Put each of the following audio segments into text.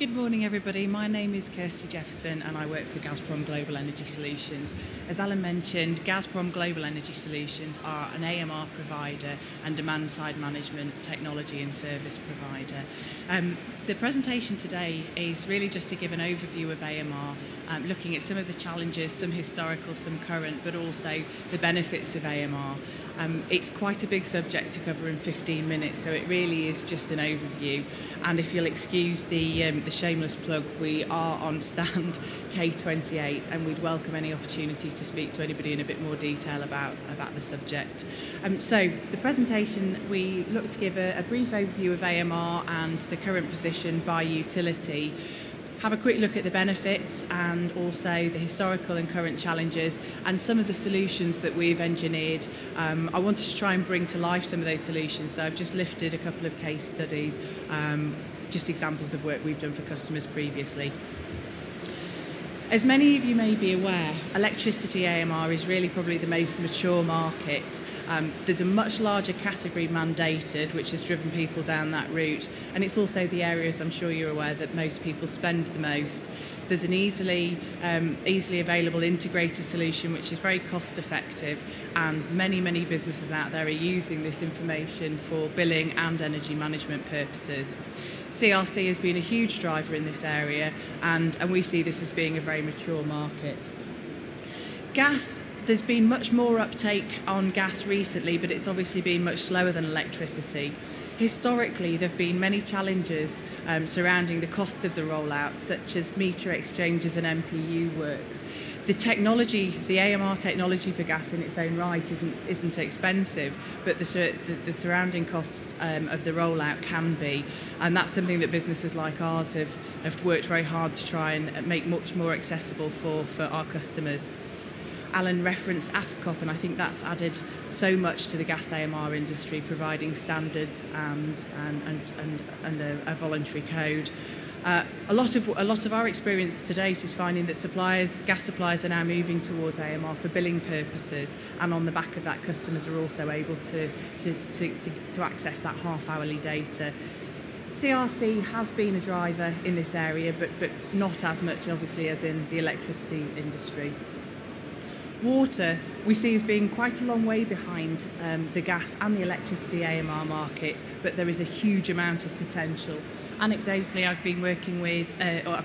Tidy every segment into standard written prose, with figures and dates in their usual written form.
Good morning, everybody. My name is Kirsty Jefferson and I work for Gazprom Global Energy Solutions. As Alan mentioned, Gazprom Global Energy Solutions are an AMR provider and demand-side management technology and service provider. The presentation today is really just to give an overview of AMR, looking at some of the challenges, some historical, some current, but also the benefits of AMR. It's quite a big subject to cover in 15 minutes, so it really is just an overview. And if you'll excuse the shameless plug, we are on stand K28 and we'd welcome any opportunity to speak to anybody in a bit more detail about the subject. So the presentation, we look to give a brief overview of AMR and the current position by utility, have a quick look at the benefits and also the historical and current challenges and some of the solutions that we've engineered. I wanted to try and bring to life some of those solutions, so I've just lifted a couple of case studies, just examples of work we've done for customers previously. As many of you may be aware, electricity AMR is really probably the most mature market. There's a much larger category mandated, which has driven people down that route, and it's also the areas, I'm sure you're aware, that most people spend the most. There's an easily available integrated solution which is very cost effective, and many businesses out there are using this information for billing and energy management purposes. CRC has been a huge driver in this area, and we see this as being a very mature market. Gas, there's been much more uptake on gas recently, but it's obviously been much slower than electricity. Historically, there have been many challenges surrounding the cost of the rollout, such as meter exchanges and MPU works. The technology, the AMR technology for gas in its own right isn't expensive, but the surrounding costs of the rollout can be, and that's something that businesses like ours have worked very hard to try and make much more accessible for our customers. Alan referenced ASPCOP, and I think that's added so much to the gas AMR industry, providing standards and a voluntary code. A lot of our experience to date is finding that gas suppliers are now moving towards AMR for billing purposes, and on the back of that, customers are also able to access that half-hourly data. CRC has been a driver in this area, but not as much, obviously, as in the electricity industry. Water we see as being quite a long way behind the gas and the electricity AMR market, but there is a huge amount of potential. Anecdotally, I've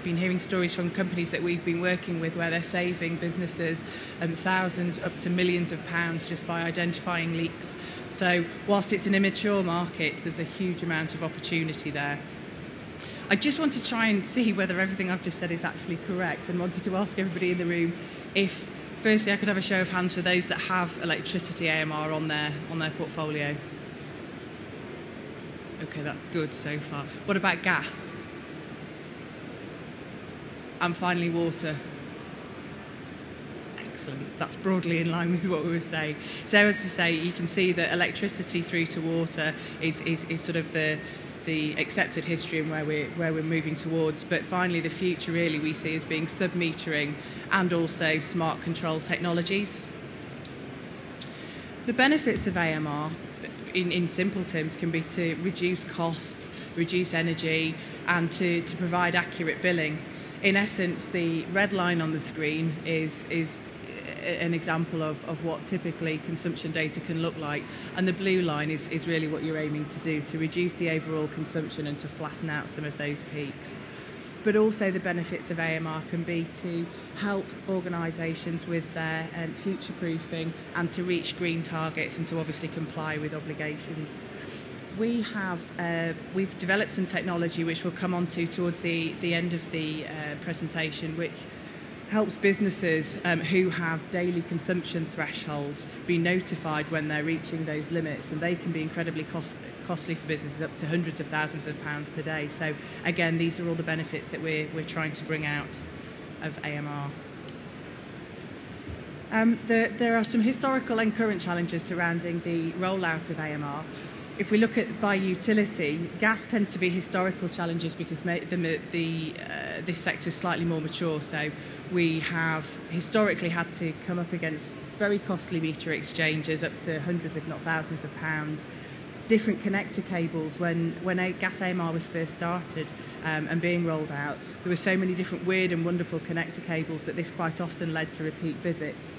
been hearing stories from companies that we've been working with where they're saving businesses thousands up to millions of pounds just by identifying leaks. So whilst it's an immature market, there's a huge amount of opportunity there. I just want to try and see whether everything I've just said is actually correct, and wanted to ask everybody in the room if, firstly, I could have a show of hands for those that have electricity AMR on their portfolio. Okay, that's good so far. What about gas? And finally, water. Excellent. That's broadly in line with what we were saying. So as to say, you can see that electricity through to water is sort of the accepted history and where we're moving towards, but finally the future really we see as being sub-metering and also smart control technologies. The benefits of AMR in simple terms can be to reduce costs, reduce energy, and to provide accurate billing. In essence, the red line on the screen is an example of what typically consumption data can look like, and the blue line is really what you're aiming to do, to reduce the overall consumption and to flatten out some of those peaks. But also the benefits of AMR can be to help organisations with their future-proofing and to reach green targets and to obviously comply with obligations. We've developed some technology which we'll come on to towards the end of the presentation, which helps businesses who have daily consumption thresholds be notified when they're reaching those limits, and they can be incredibly costly for businesses, up to hundreds of thousands of pounds per day. So again, these are all the benefits that we're trying to bring out of AMR. There are some historical and current challenges surrounding the rollout of AMR. If we look at by utility, gas tends to be historical challenges because this sector is slightly more mature. So we have historically had to come up against very costly meter exchanges up to hundreds, if not thousands of pounds. different connector cables. When a gas AMR was first started and being rolled out, there were so many different weird and wonderful connector cables that this quite often led to repeat visits.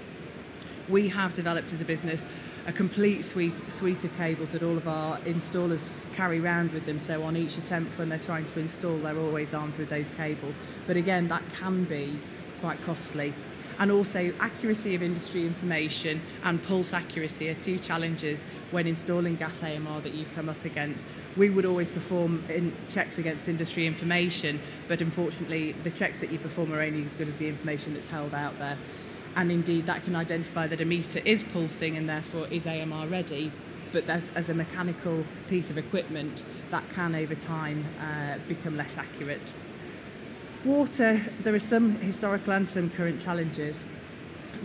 We have developed as a business a complete suite of cables that all of our installers carry around with them, so on each attempt when they're trying to install, they're always armed with those cables. But again, that can be quite costly. And also, accuracy of industry information and pulse accuracy are two challenges when installing gas AMR that you come up against. We would always perform checks against industry information, but unfortunately the checks that you perform are only as good as the information that's held out there. And indeed, that can identify that a meter is pulsing and therefore is AMR ready, but as a mechanical piece of equipment, that can over time become less accurate. Water, there are some historical and some current challenges.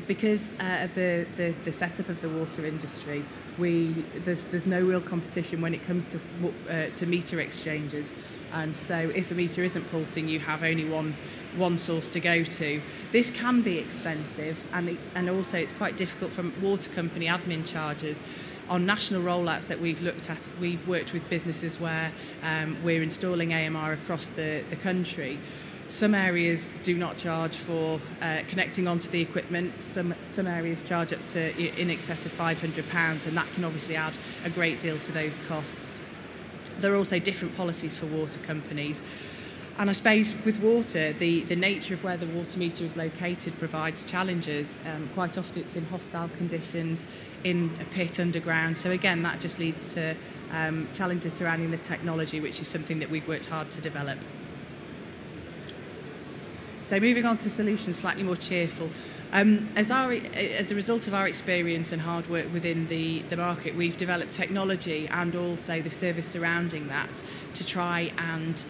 Because of the setup of the water industry, there's no real competition when it comes to meter exchanges, and so if a meter isn't pulsing, you have only one source to go to. This can be expensive, and also it's quite difficult from water company admin charges. On national rollouts that we've looked at, we've worked with businesses where we're installing AMR across the country. Some areas do not charge for connecting onto the equipment. Some areas charge up to in excess of £500, and that can obviously add a great deal to those costs. There are also different policies for water companies. And I suppose with water, the nature of where the water meter is located provides challenges. Quite often it's in hostile conditions, in a pit underground. So again, that just leads to challenges surrounding the technology, which is something that we've worked hard to develop. So moving on to solutions slightly more cheerful. As a result of our experience and hard work within the market, we've developed technology and also the service surrounding that to try and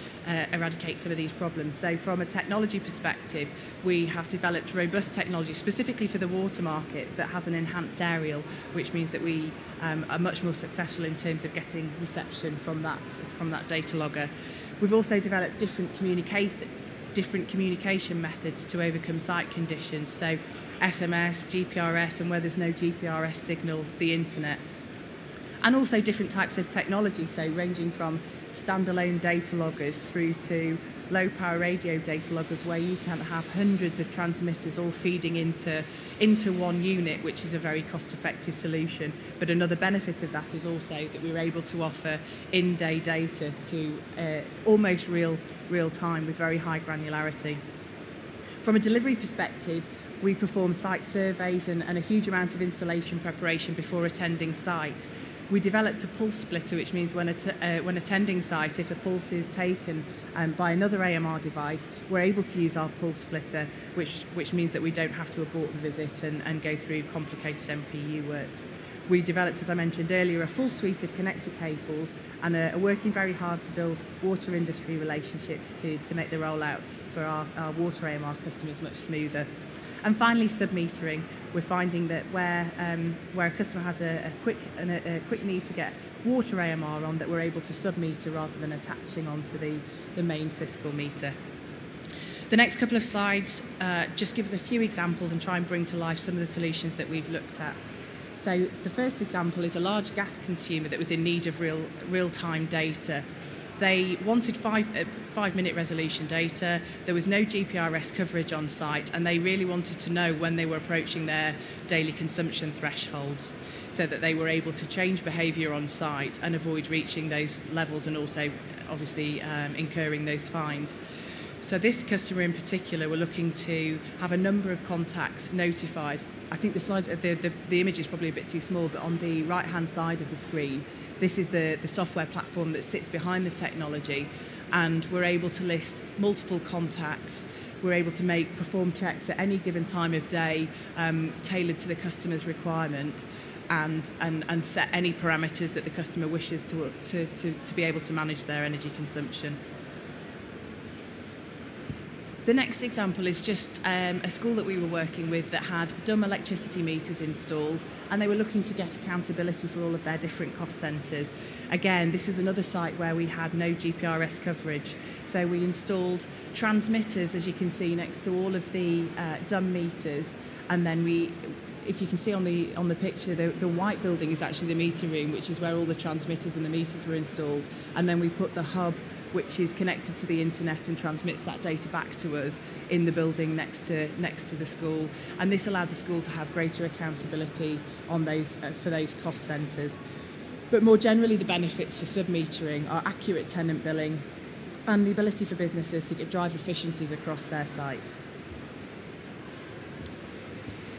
eradicate some of these problems. So from a technology perspective, we have developed robust technology specifically for the water market that has an enhanced aerial, which means that we are much more successful in terms of getting reception from that data logger. We've also developed different communication methods to overcome site conditions, so SMS, GPRS, and where there's no GPRS signal, the internet. And also different types of technology, so ranging from standalone data loggers through to low power radio data loggers, where you can have hundreds of transmitters all feeding into one unit, which is a very cost effective solution. But another benefit of that is also that we're able to offer in-day data to almost real time with very high granularity. From a delivery perspective, we perform site surveys and a huge amount of installation preparation before attending site. We developed a pulse splitter, which means when attending site, if a pulse is taken by another AMR device, we're able to use our pulse splitter, which means that we don't have to abort the visit and go through complicated MPU works. We developed, as I mentioned earlier, a full suite of connector cables and are working very hard to build water industry relationships to make the rollouts for our water AMR customers much smoother. And finally, submetering. We're finding that where a customer has a quick need to get water AMR on, that we're able to submeter rather than attaching onto the main fiscal meter. The next couple of slides just give us a few examples and try and bring to life some of the solutions that we've looked at. So the first example is a large gas consumer that was in need of real-time data. They wanted 5-minute resolution data. There was no GPRS coverage on site, and they really wanted to know when they were approaching their daily consumption thresholds, so that they were able to change behaviour on site and avoid reaching those levels, and also obviously incurring those fines. So this customer in particular were looking to have a number of contacts notified. I think the image is probably a bit too small, but on the right-hand side of the screen, this is the software platform that sits behind the technology, and we're able to list multiple contacts. We're able to perform checks at any given time of day, tailored to the customer's requirement, and set any parameters that the customer wishes to be able to manage their energy consumption. The next example is just a school that we were working with that had dumb electricity meters installed, and they were looking to get accountability for all of their different cost centres. Again, this is another site where we had no GPRS coverage, so we installed transmitters, as you can see, next to all of the dumb meters, and then if you can see on the picture, the white building is actually the meter room, which is where all the transmitters and the meters were installed. And then we put the hub, which is connected to the internet and transmits that data back to us, in the building next to the school. And this allowed the school to have greater accountability on those for those cost centres. But more generally, the benefits for sub-metering are accurate tenant billing and the ability for businesses to drive efficiencies across their sites.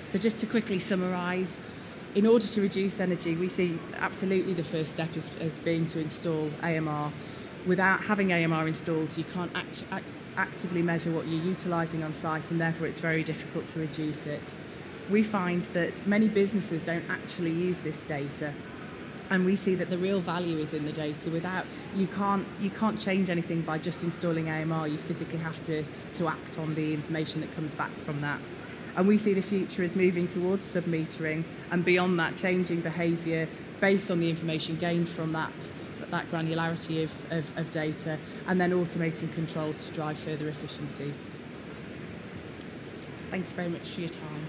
So just to quickly summarise, in order to reduce energy, we see absolutely the first step as being to install AMR. Without having AMR installed, you can't actively measure what you're utilising on site, and therefore it's very difficult to reduce it. We find that many businesses don't actually use this data, and we see that the real value is in the data. You can't change anything by just installing AMR. You physically have to act on the information that comes back from that. And we see the future as moving towards sub-metering, and beyond that, changing behaviour based on the information gained from that granularity of data, and then automating controls to drive further efficiencies. Thank you very much for your time.